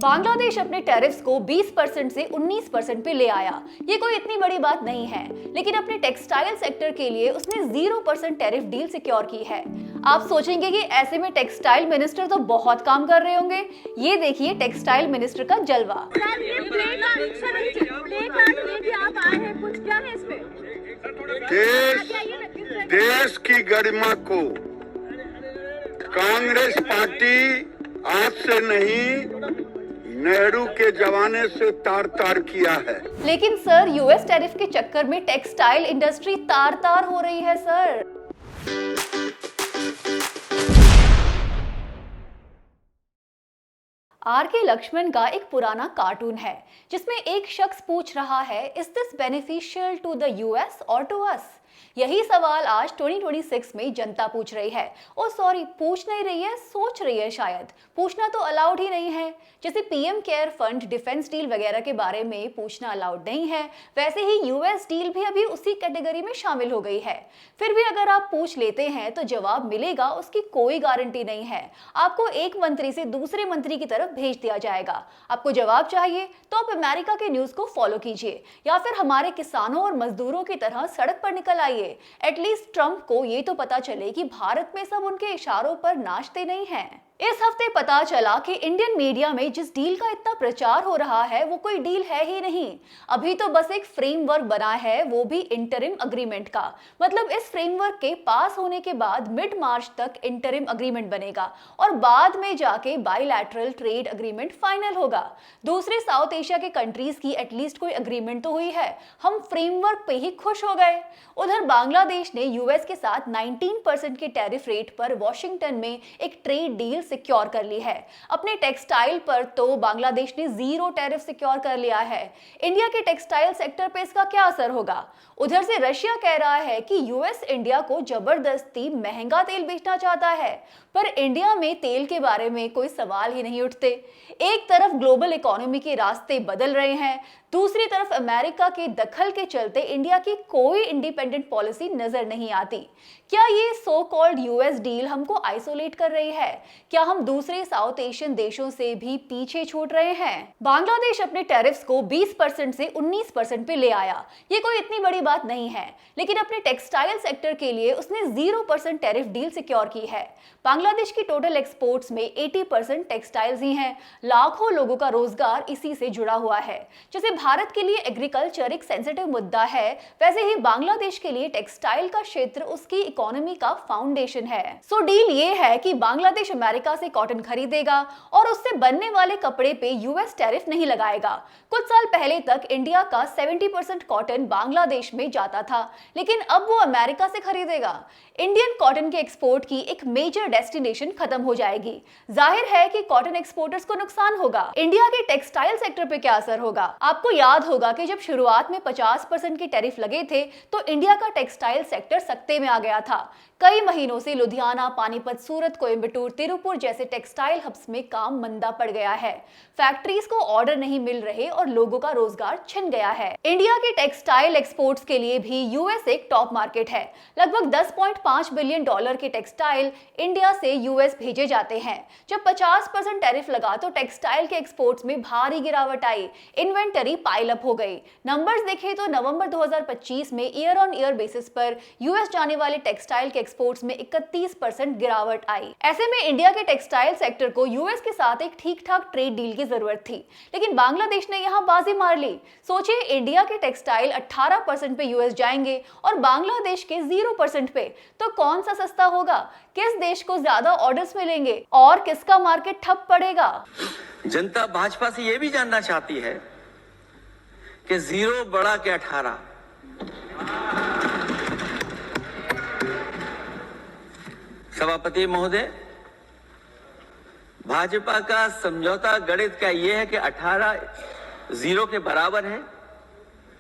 बांग्लादेश अपने टैरिफ्स को 20% से 19% पे ले आया। ये कोई इतनी बड़ी बात नहीं है, लेकिन अपने टेक्सटाइल सेक्टर के लिए उसने 0% टैरिफ डील सिक्योर की है। आप सोचेंगे कि ऐसे में टेक्सटाइल मिनिस्टर तो बहुत काम कर रहे होंगे। ये देखिए टेक्सटाइल मिनिस्टर का जलवा। देश की गरिमा को कांग्रेस पार्टी आज से नहीं नेहरू के जमाने से तार तार किया है। लेकिन सर, यूएस टैरिफ के चक्कर में टेक्सटाइल इंडस्ट्री तार तार हो रही है सर। आर.के. लक्ष्मण का एक पुराना कार्टून है जिसमें एक शख्स पूछ रहा है, is this beneficial to the US और टू अस? यही सवाल आज 2026 में जनता पूछ रही है। ओ सॉरी, पूछ नहीं रही है, सोच रही है शायद। पूछना तो अलाउड ही नहीं है। जैसे PM care fund, defence deal वगैरह के बारे में पूछना अलाउड नहीं है, वैसे ही यूएस डील भी अभी उसी कैटेगरी में शामिल हो गई है। फिर भी अगर आप पूछ लेते हैं तो जवाब मिलेगा, उसकी कोई गारंटी नहीं है। आपको एक मंत्री से दूसरे मंत्री की तरफ भेज दिया जाएगा। आपको जवाब चाहिए तो आप अमेरिका के न्यूज को फॉलो कीजिए या फिर हमारे किसानों और मजदूरों की तरह सड़क पर निकल आइए। एटलीस्ट ट्रंप को ये तो पता चले कि भारत में सब उनके इशारों पर नाचते नहीं हैं। इस हफ्ते पता चला कि इंडियन मीडिया में जिस डील का इतना प्रचार हो रहा है वो कोई डील है ही नहीं। अभी तो बस एक फ्रेमवर्क बना है, वो भी इंटरिम अग्रीमेंट का। मतलब इस फ्रेमवर्क के पास होने के बाद मिड मार्च तक इंटरिम अग्रीमेंट बनेगा और बाद में जाके बायलैटरल ट्रेड अग्रीमेंट फाइनल होगा। दूसरे साउथ एशिया के कंट्रीज की एटलीस्ट कोई अग्रीमेंट तो हुई है, हम फ्रेमवर्क पे ही खुश हो गए। उधर बांग्लादेश ने यूएस के साथ 19% के टैरिफ रेट पर वॉशिंगटन में एक ट्रेड डील सिक्योर कर ली है। अपने टेक्सटाइल पर तो बांग्लादेश ने 0 टैरिफ सिक्योर कर लिया है। इंडिया के टेक्सटाइल सेक्टर पे इसका क्या असर होगा? उधर से रशिया कह रहा है कि यूएस इंडिया को जबरदस्ती महंगा तेल बेचना चाहता है, पर इंडिया में तेल के बारे में कोई सवाल ही नहीं उठते। एक तरफ ग्लोबल इकोनॉमी के रास्ते बदल रहे हैं, दूसरी तरफ अमेरिका के दखल के चलते इंडिया की कोई इंडिपेंडेंट पॉलिसी नजर नहीं आती। क्या ये सो कॉल्ड यूएस डील हमको आइसोलेट कर रही है? क्या हम दूसरे साउथ एशियन देशों से भी पीछे छूट रहे हैं? बांग्लादेश अपने टैरिफ्स को 20% से 19% पे ले आया। ये कोई इतनी बड़ी बात नहीं है, लेकिन अपने टेक्सटाइल सेक्टर के लिए उसने 0% टैरिफ डील सिक्योर की है। बांग्लादेश की टोटल एक्सपोर्ट्स में 80% टेक्सटाइल्स ही हैं। लाखों लोगों का रोजगार इसी से जुड़ा हुआ है। जैसे भारत के लिए एग्रीकल्चर एक सेंसिटिव मुद्दा है, वैसे ही बांग्लादेश के लिए टेक्सटाइल का क्षेत्र उसकी इकोनॉमी का फाउंडेशन है। सो डील ये है कि बांग्लादेश अमेरिका से कॉटन खरीदेगा और उससे बनने वाले कपड़े पे यूएस टैरिफ नहीं लगाएगा। कुछ साल पहले तक इंडिया का 70% कॉटन बांग्लादेश में जाता था, लेकिन अब वो अमेरिका से खरीदेगा। इंडियन कॉटन के एक्सपोर्ट की एक मेजर डेस्टिनेशन खत्म हो जाएगी। जाहिर है कि कॉटन एक्सपोर्टर्स को नुकसान होगा। इंडिया के टेक्सटाइल सेक्टर पे क्या असर होगा? आपको याद होगा कि जब शुरुआत में 50% के टैरिफ लगे थे तो इंडिया का टेक्सटाइल सेक्टर सकते में आ गया था। कई महीनों से लुधियाना, पानीपत, सूरत, कोयम्बटूर, तिरुपुर जैसे टेक्सटाइल हब्स में काम मंदा पड़ गया है। फैक्ट्रीज को ऑर्डर नहीं मिल रहे और लोगों का रोजगार छिन गया है। इंडिया के टेक्सटाइल एक्सपोर्ट्स के लिए भी यूएस एक टॉप मार्केट है। लगभग $10.5 बिलियन के टेक्सटाइल इंडिया से यूएस भेजे जाते हैं। जब 50% टैरिफ लगा तो टेक्सटाइल के एक्सपोर्ट्स में भारी गिरावट आई, इन्वेंटरी पाइल अप हो गई। नंबर्स देखें तो नवंबर 2025 में ईयर ऑन ईयर बेसिस पर यूएस जाने वाले टेक्सटाइल के एक्सपोर्ट्स में 31% गिरावट आई। ऐसे में इंडिया के टेक्सटाइल सेक्टर को यूएस के साथ एक ठीक ठाक ट्रेड डील की जरूरत थी, लेकिन बांग्लादेश ने यहां बाजी मार ली। सोचिए, इंडिया के टेक्सटाइल 18% पे यूएस जाएंगे और बांग्लादेश के 0% पे, तो कौन सा सस्ता होगा? किस देश को ज्यादा ऑर्डर्स मिलेंगे और किसका मार्केट ठप पड़ेगा? जनता भाजपा से यह भी जानना चाहती है कि 0 बड़ा के 18। सभापति महोदय, भाजपा का समझौता गणित क्या यह है कि 18 0 के बराबर है?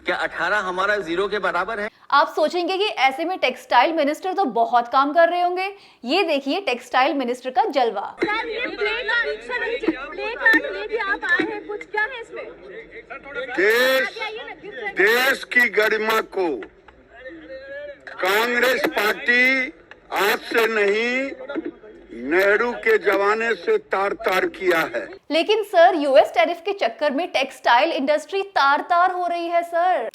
क्या 18 हमारा 0 के बराबर है? आप सोचेंगे कि ऐसे में टेक्सटाइल मिनिस्टर तो बहुत काम कर रहे होंगे। ये देखिए टेक्सटाइल मिनिस्टर का जलवा। देश की गरिमा को कांग्रेस पार्टी आज से नहीं नेहरू के जमाने से तार तार किया है। लेकिन सर, यूएस टैरिफ के चक्कर में टेक्सटाइल इंडस्ट्री तार तार हो रही है सर।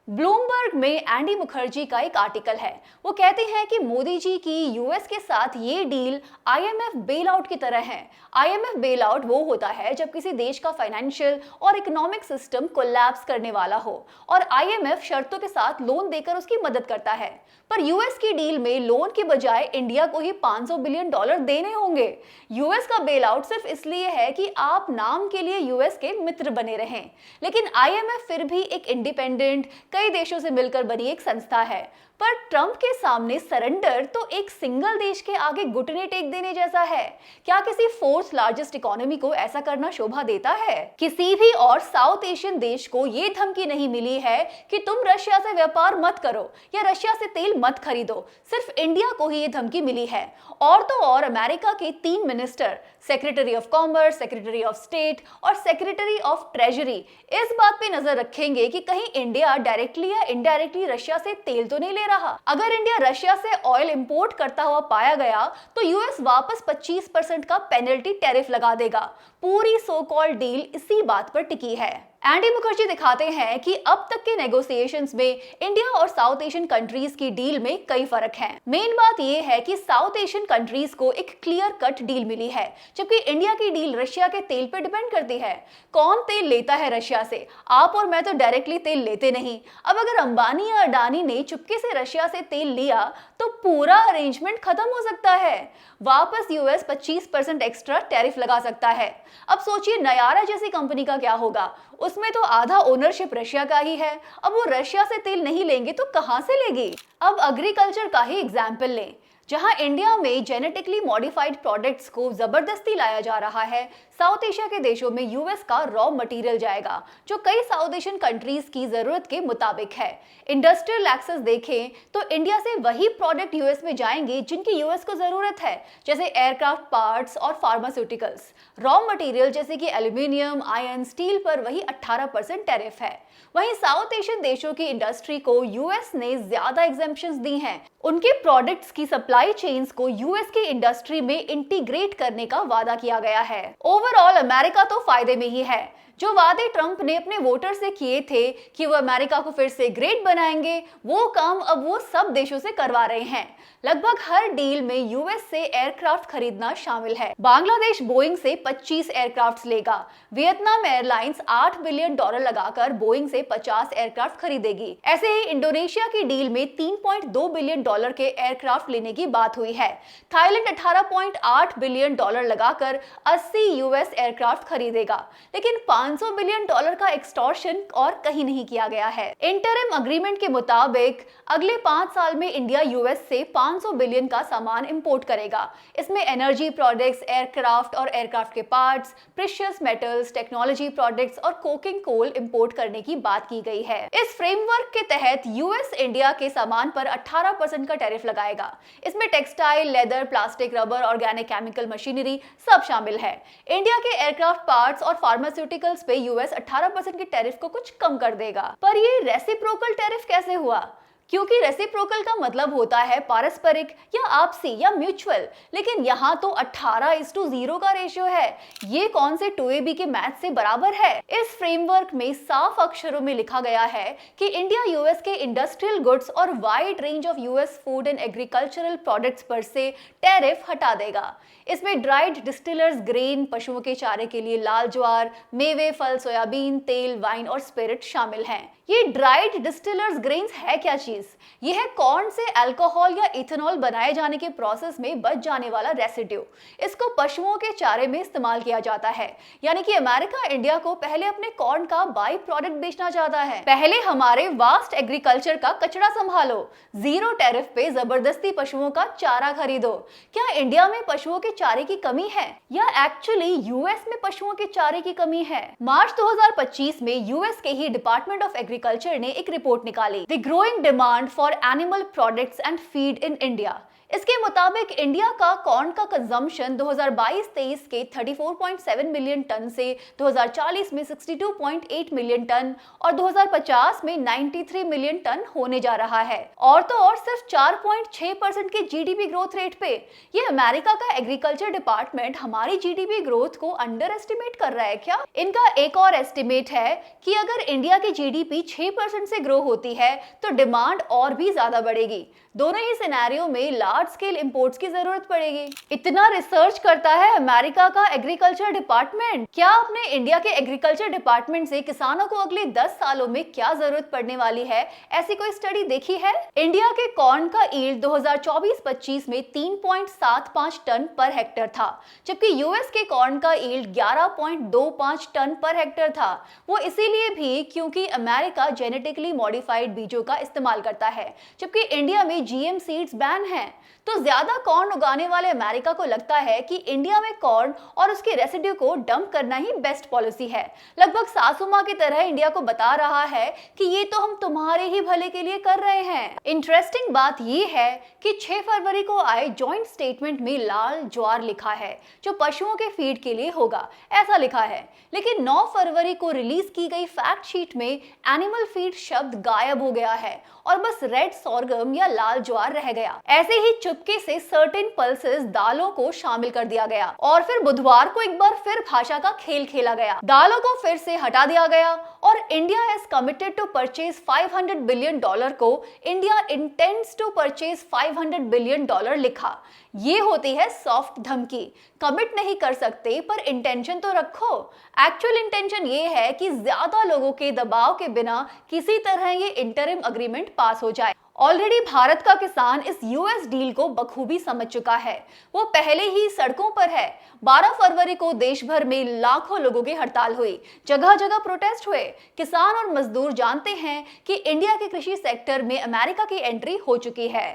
ब्लूमबर्ग में एंडी मुखर्जी का एक आर्टिकल है। वो कहते हैं कि मोदी जी की यूएस के साथ ये डील आईएमएफ बेल आउट की तरह है। आईएमएफ बेल आउट वो होता है जब किसी देश का फाइनेंशियल और इकोनॉमिक सिस्टम कोलैप्स करने वाला हो और आईएमएफ शर्तों के साथ लोन देकर उसकी मदद करता है। पर यूएस की डील में लोन के बजाय इंडिया को ही $500 बिलियन देने होंगे। यूएस का बेल आउट सिर्फ इसलिए है कि आप नाम के लिए यूएस के मित्र बने रहें, लेकिन आईएमएफ फिर भी एक इंडिपेंडेंट, कई देशों से मिलकर बनी एक संस्था है। पर ट्रंप के सामने सरेंडर तो एक सिंगल देश के आगे घुटने टेक देने जैसा है। क्या किसी फोर्थ लार्जेस्ट इकोनॉमी को ऐसा करना शोभा देता है? किसी भी और साउथ एशियन देश को ये धमकी नहीं मिली है कि तुम रशिया से व्यापार मत करो या रशिया से तेल मत खरीदो। सिर्फ इंडिया को ही ये धमकी मिली है। और तो और अमेरिका के 3 minister, secretary of commerce, secretary of state और सेक्रेटरी ऑफ ट्रेजरी इस बात पे नजर रखेंगे कि कहीं इंडिया डायरेक्टली या इनडायरेक्टली रशिया से तेल तो नहीं ले रहा। अगर इंडिया रशिया से ऑयल इंपोर्ट करता हुआ पाया गया तो यूएस वापस 25% का पेनल्टी टैरिफ लगा देगा। पूरी सो कॉल्ड डील इसी बात पर टिकी है। एंडी मुखर्जी दिखाते हैं कि अब तक के नेगोशिएशंस में इंडिया और साउथ एशियन कंट्रीज की डील में कई फर्क हैं। मेन बात यह है कि साउथ एशियन कंट्रीज को एक क्लियर कट डील मिली है, जबकि इंडिया की डील रशिया के तेल पे डिपेंड करती है। कौन तेल लेता है रशिया से? आप और मैं तो डायरेक्टली तेल लेते नहीं। अब अगर अंबानी या अडानी ने चुपके से रशिया से तेल लिया तो पूरा अरेंजमेंट खत्म हो सकता है। वापस यूएस 25% एक्स्ट्रा टैरिफ लगा सकता है। अब सोचिए नयारा जैसी कंपनी का क्या होगा। उसमें तो आधा ओनरशिप रशिया का ही है। अब वो रशिया से तेल नहीं लेंगे तो कहां से लेगी? अब एग्रीकल्चर का ही एग्जाम्पल लें, जहां इंडिया में जेनेटिकली मॉडिफाइड प्रोडक्ट्स को जबरदस्ती लाया जा रहा है, साउथ एशिया के देशों में यूएस का रॉ मटेरियल जाएगा जो कई साउथ एशियन कंट्रीज की जरूरत के मुताबिक है। इंडस्ट्रियल एक्सेस देखें तो इंडिया से वही प्रोडक्ट यूएस में जाएंगे जिनकी यूएस को जरूरत है, जैसे एयरक्राफ्ट पार्ट्स और फार्मास्यूटिकल्स। रॉ मटेरियल जैसे कि एल्यूमिनियम, आयरन, स्टील पर वही 18% टैरिफ है। वहीं साउथ एशियन देशों की इंडस्ट्री को यूएस ने ज्यादा एग्जेम्पशंस दी हैं। उनके प्रोडक्ट्स की सप्लाई चेन्स को यूएस की इंडस्ट्री में इंटीग्रेट करने का वादा किया गया है। ओवरऑल अमेरिका तो फायदे में ही है। जो वादे ट्रंप ने अपने वोटर से किए थे कि वो अमेरिका को फिर से ग्रेट बनाएंगे, वो काम अब वो सब देशों से करवा रहे हैं। लगभग हर डील में यूएस से एयरक्राफ्ट खरीदना शामिल है। बांग्लादेश बोइंग से 25 एयरक्राफ्ट लेगा। वियतनाम एयरलाइंस $8 बिलियन लगाकर बोइंग से 50 एयरक्राफ्ट खरीदेगी। ऐसे ही इंडोनेशिया की डील में $3.2 बिलियन के एयरक्राफ्ट लेने की बात हुई है। थाईलैंड $18.8 बिलियन लगाकर 80 यूएस एयरक्राफ्ट खरीदेगा। लेकिन $500 बिलियन का एक्सटॉर्शन और कहीं नहीं किया गया है। इंटरिम अग्रीमेंट के मुताबिक अगले 5 साल में इंडिया यूएस से 500 बिलियन का सामान इंपोर्ट करेगा। इसमें एनर्जी प्रोडक्ट्स, एयरक्राफ्ट और एयरक्राफ्ट के parts, precious metals, technology products और कोकिंग कोल इंपोर्ट करने की बात की गई है। इस फ्रेमवर्क के तहत यूएस इंडिया के सामान पर 18% का टैरिफ लगाएगा। इसमें textile, leather, plastic, rubber, organic chemical, machinery सब शामिल है। इंडिया के एयरक्राफ्ट पार्ट्स और फार्मास्यूटिकल्स पे यूएस 18% के टैरिफ को कुछ कम कर देगा। पर ये रेसिप्रोकल टैरिफ कैसे हुआ? क्योंकि रेसिप्रोकल का मतलब होता है पारस्परिक या आपसी या म्यूचुअल, लेकिन यहाँ तो 18:0 का रेशियो है। ये कौन से 2AB के मैथ से बराबर है? इस फ्रेमवर्क में साफ अक्षरों में लिखा गया है कि इंडिया यूएस के इंडस्ट्रियल गुड्स और wide range of US food and agricultural products पर से टैरिफ हटा देगा। इसमें ड्राइड डिस्टिलर्स ग्रेन, पशुओं के चारे के लिए लाल ज्वार, मेवे, फल, सोयाबीन, तेल, वाइन और स्पिरिट शामिल हैं। ये ड्राइड डिस्टिलर्स ग्रेन्स है क्या चीज? ये है कॉर्न से अल्कोहल या इथेनॉल बनाए जाने के प्रोसेस में बच जाने वाला रेसिड्यू। इसको पशुओं के चारे में इस्तेमाल किया जाता है। यानी कि अमेरिका इंडिया को पहले अपने कॉर्न का बाई प्रोडक्ट बेचना चाहता है। पहले हमारे वास्ट एग्रीकल्चर का कचरा संभालो, 0 टैरिफ पे जबरदस्ती पशुओं का चारा खरीदो। क्या इंडिया में पशुओं के चारे की कमी है या एक्चुअली यूएस में पशुओं के चारे की कमी है? मार्च 2025 में यूएस के ही डिपार्टमेंट ऑफ एग्रीकल्चर ने एक रिपोर्ट निकाली, the growing demand for animal products and feed in India. इसके मुताबिक इंडिया का कॉर्न का कंजम्पशन 2022-23 के 34.7 मिलियन टन से 2040 में 62.8 मिलियन टन और 2050 में 93 मिलियन टन होने जा रहा है। और तो और सिर्फ 4.6% के जीडीपी ग्रोथ रेट पे ये अमेरिका का एग्रीकल्चर डिपार्टमेंट हमारी जीडीपी ग्रोथ को अंडर एस्टिमेट कर रहा है क्या? इनका एक और एस्टिमेट है कि अगर इंडिया की जीडीपी 6% से ग्रो होती है तो डिमांड और भी ज्यादा बढ़ेगी। दोनों ही सिनेरियो में लार्ज स्केल इंपोर्ट्स की जरूरत पड़ेगी। इतना रिसर्च करता है अमेरिका का एग्रीकल्चर डिपार्टमेंट। क्या आपने इंडिया के एग्रीकल्चर डिपार्टमेंट से किसानों को अगले 10 सालों में क्या जरूरत पड़ने वाली है, ऐसी कोई स्टडी देखी है? इंडिया के कॉर्न का यील्ड 2024-25 में 3.75 टन पर हेक्टेयर था, जबकि यूएस के कॉर्न का यील्ड 11.25 टन पर हेक्टेयर था। वो इसीलिए भी क्योंकि अमेरिका जेनेटिकली मॉडिफाइड बीजों का इस्तेमाल करता है, जबकि इंडिया में जीएम सीड्स बैन है। तो ज्यादा कॉर्न उगाने वाले अमेरिका को लगता है कि इंडिया में कॉर्न और उसके रेसिड्यू को डंप करना ही बेस्ट पॉलिसी है। लगभग सासू मां की तरह इंडिया को बता रहा है कि ये तो हम तुम्हारे ही भले के लिए कर रहे हैं। इंटरेस्टिंग बात ये है कि 6 फरवरी को आए जॉइंट स्टेटमेंट में लाल ज्वार लिखा है, जो पशुओं के फीड के लिए होगा, ऐसा लिखा है। लेकिन 9 फरवरी को रिलीज की गई फैक्ट शीट में एनिमल फीड शब्द गायब हो गया है और बस रेड सोरगम या लाल ज्वार रह गया। ऐसे ही चुपके से सर्टेन पल्सेस दालों को शामिल कर दिया गया और फिर बुधवार को एक बार फिर भाषा का खेल खेला गया। दालों को फिर से हटा दिया गया और India has committed to purchase $500 billion को India intends to purchase $500 billion लिखा। ये होती है सॉफ्ट धमकी। कमिट नहीं कर सकते पर इंटेंशन तो रखो। एक्चुअल इंटेंशन ये है कि ज्यादा लोगों के दबाव के बिना किसी तरह ये इंटरिम अग्रीमेंट पास हो जाए। ऑलरेडी भारत का किसान इस यूएस डील को बखूबी समझ चुका है। वो पहले ही सड़कों पर है। 12 फरवरी को देश भर में लाखों लोगों की हड़ताल हुई, जगह जगह प्रोटेस्ट हुए। किसान और मजदूर जानते हैं कि इंडिया के कृषि सेक्टर में अमेरिका की एंट्री हो चुकी है।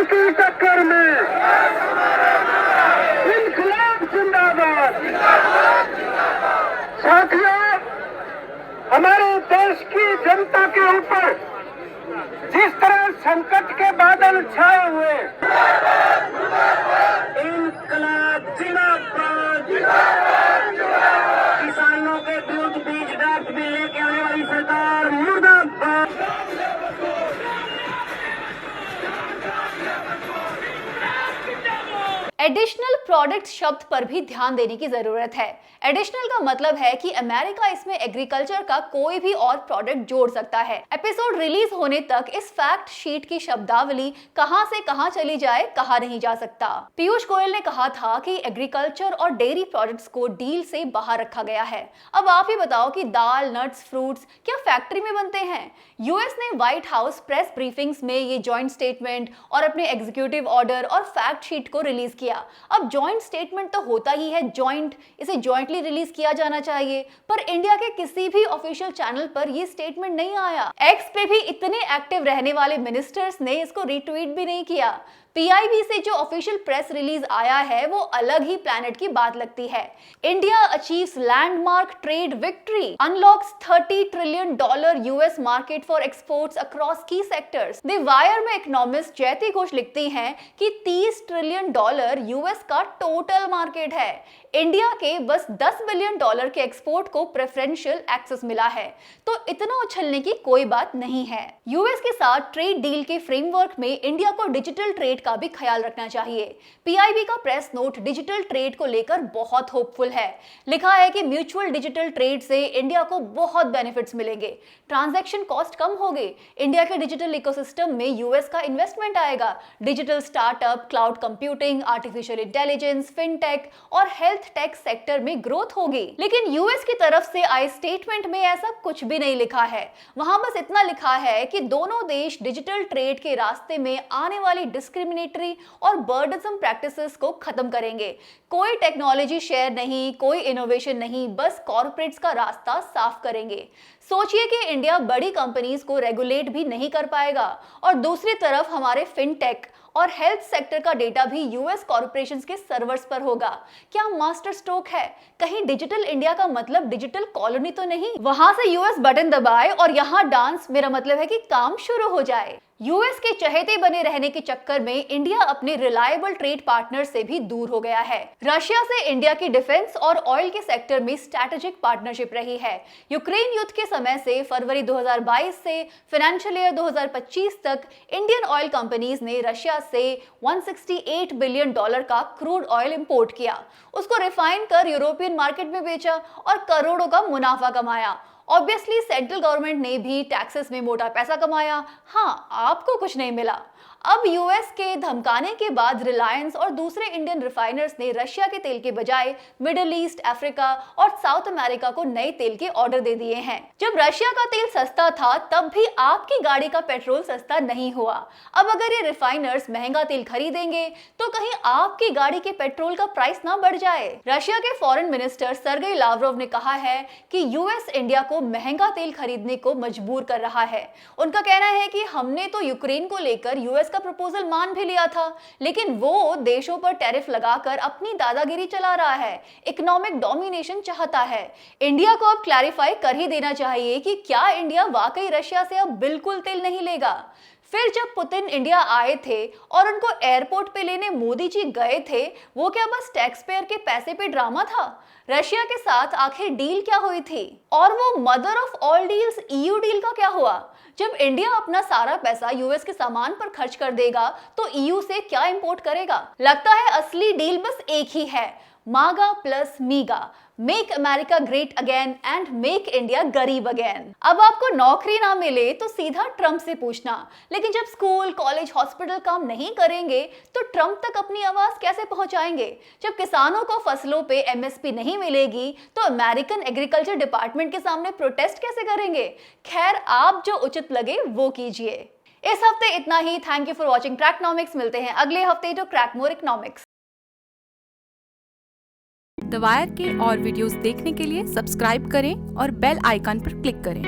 की टक्कर में इनकलाब जिंदाबाद। साथियों, हमारे देश की जनता के ऊपर जिस तरह संकट के बादल छाए हुए, इनकलाब जिंदाबाद। किसानों के दूध बीज डाक में लेके आने वाली सरकार मुर्दाबाद। एडिशनल प्रोडक्ट शब्द पर भी ध्यान देने की जरूरत है। एडिशनल का मतलब है कि अमेरिका इसमें एग्रीकल्चर का कोई भी और प्रोडक्ट जोड़ सकता है। एपिसोड रिलीज होने तक इस फैक्ट शीट की शब्दावली कहां से कहां चली जाए कहा नहीं जा सकता। पीयूष गोयल ने कहा था कि एग्रीकल्चर और डेयरी प्रोडक्ट्स को डील से बाहर रखा गया है। अब आप ही बताओ कि दाल, नट्स, फ्रूट्स क्या फैक्ट्री में बनते हैं? यूएस ने व्हाइट हाउस प्रेस ब्रीफिंग्स में ये जॉइंट स्टेटमेंट और अपने एग्जीक्यूटिव ऑर्डर और फैक्ट शीट को रिलीज किया। अब जॉइंट स्टेटमेंट तो होता ही है जॉइंट, इसे जॉइंटली रिलीज किया जाना चाहिए, पर इंडिया के किसी भी ऑफिशियल चैनल पर ये स्टेटमेंट नहीं आया। एक्स पे भी इतने एक्टिव रहने वाले मिनिस्टर्स ने इसको रीट्वीट भी नहीं किया। पीआईबी से जो ऑफिशियल प्रेस रिलीज आया है वो अलग ही प्लैनेट की बात लगती है। India achieves landmark trade victory, unlocks $30 trillion US market for exports across की सेक्टर्स। द वायर में इकोनॉमिस्ट जयती घोष लिखती हैं कि $30 ट्रिलियन यूएस का टोटल मार्केट है। इंडिया के बस $10 बिलियन के एक्सपोर्ट को प्रेफरेंशियल एक्सेस मिला है, तो इतना उछलने की कोई बात नहीं है। यूएस के साथ ट्रेड डील के फ्रेमवर्क में इंडिया को डिजिटल ट्रेड का भी ख्याल रखना चाहिए। पीआईबी का प्रेस नोट डिजिटल ट्रेड को लेकर बहुत होपफुल है। लिखा है कि म्यूचुअल डिजिटल ट्रेड से इंडिया को बहुत बेनिफिट्स मिलेंगे, ट्रांजैक्शन कॉस्ट कम होगी, इंडिया के डिजिटल इकोसिस्टम में यूएस का इन्वेस्टमेंट आएगा, digital startup, cloud computing, artificial intelligence, fintech और हेल्थ टेक सेक्टर में ग्रोथ होगी। लेकिन यूएस की तरफ से आए स्टेटमेंट में ऐसा कुछ भी नहीं लिखा है। वहां बस इतना लिखा है कि दोनों देश डिजिटल ट्रेड के रास्ते में आने वाली डिस्क्रिमिनेटरी और बर्डनसम प्रैक्टिसेस को खत्म करेंगे। कोई टेक्नोलॉजी शेयर नहीं, कोई इनोवेशन नहीं, बस कॉर्पोरेट्स का रास्ता साफ करेंगे। सोचिए कि इंडिया बड़ी कंपनीज को रेगुलेट भी नहीं कर पाएगा और दूसरी तरफ हमारे फिनटेक और हेल्थ सेक्टर का डेटा भी यूएस कॉर्पोरेशंस के सर्वर्स पर होगा। क्या मास्टर स्ट्रोक है? कहीं डिजिटल इंडिया का मतलब डिजिटल कॉलोनी तो नहीं? वहां से यूएस बटन दबाए और यहाँ डांस, मेरा मतलब है कि काम शुरू हो जाए। यूएस के चहेते बने रहने के चक्कर में इंडिया अपने रिलायबल ट्रेड पार्टनर से भी दूर हो गया है। रशिया से इंडिया की डिफेंस और ऑयल के सेक्टर में स्ट्रैटेजिक पार्टनरशिप रही है। यूक्रेन युद्ध के समय से फरवरी 2022 से फाइनेंशियल ईयर 2025 तक इंडियन ऑयल कंपनीज ने रशिया से $168 बिलियन का क्रूड ऑयल इंपोर्ट किया, उसको रिफाइन कर यूरोपियन मार्केट में बेचा और करोड़ों का मुनाफा कमाया। ऑब्वियसली सेंट्रल गवर्नमेंट ने भी टैक्सेस में मोटा पैसा कमाया। हाँ, आपको कुछ नहीं मिला। अब यूएस के धमकाने के बाद रिलायंस और दूसरे इंडियन रिफाइनर्स ने रशिया के तेल के बजाय मिडिल ईस्ट, अफ्रीका और साउथ अमेरिका को नए तेल के ऑर्डर दे दिए हैं। जब रशिया का तेल सस्ता था तब भी आपकी गाड़ी का पेट्रोल सस्ता नहीं हुआ। अब अगर ये रिफाइनर्स महंगा तेल खरीदेंगे तो कहीं आपकी गाड़ी के पेट्रोल का प्राइस ना बढ़ जाए। रशिया के फॉरेन मिनिस्टर सर्गेई लावरोव ने कहा है कि यूएस इंडिया को महंगा तेल खरीदने को मजबूर कर रहा है। उनका कहना है कि हमने तो यूक्रेन को लेकर यूएस का प्रपोजल मान भी लिया था, लेकिन वो देशों पर टैरिफ लगाकर अपनी दादागिरी चला रहा है, इकोनॉमिक डोमिनेशन चाहता है। इंडिया को अब क्लैरिफाई कर ही देना चाहिए कि क्या इंडिया वाकई रशिया से अब बिल्कुल तेल नहीं लेगा। फिर जब पुतिन इंडिया आए थे और उनको एयरपोर्ट पे लेने मोदी जी गए थे, वो क्या बस टैक्स पेयर के पैसे पे ड्रामा था? रशिया के साथ आखिर डील क्या हुई थी? और वो mother of all deals EU deal का क्या हुआ? जब इंडिया अपना सारा पैसा यूएस के सामान पर खर्च कर देगा तो ईयू से क्या इंपोर्ट करेगा? लगता है असली डील बस एक ही है, मागा plus मीगा, make America great again and make India गरीब अगेन। अब आपको नौकरी ना मिले तो सीधा ट्रंप से पूछना, लेकिन जब स्कूल, कॉलेज, हॉस्पिटल काम नहीं करेंगे तो ट्रंप तक अपनी आवाज कैसे पहुंचाएंगे? जब किसानों को फसलों पे एमएसपी नहीं मिलेगी तो अमेरिकन एग्रीकल्चर डिपार्टमेंट के सामने प्रोटेस्ट कैसे करेंगे? खैर, आप जो उचित लगे वो कीजिए। इस हफ्ते इतना ही। Thank you for watching Cracknomics. मिलते हैं अगले हफ्ते to crack more economics. The Wire के और वीडियोस देखने के लिए सब्सक्राइब करें और बेल आइकन पर क्लिक करें।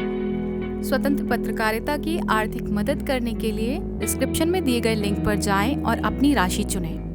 स्वतंत्र पत्रकारिता की आर्थिक मदद करने के लिए डिस्क्रिप्शन में दिए गए लिंक पर जाएं और अपनी राशि चुनें।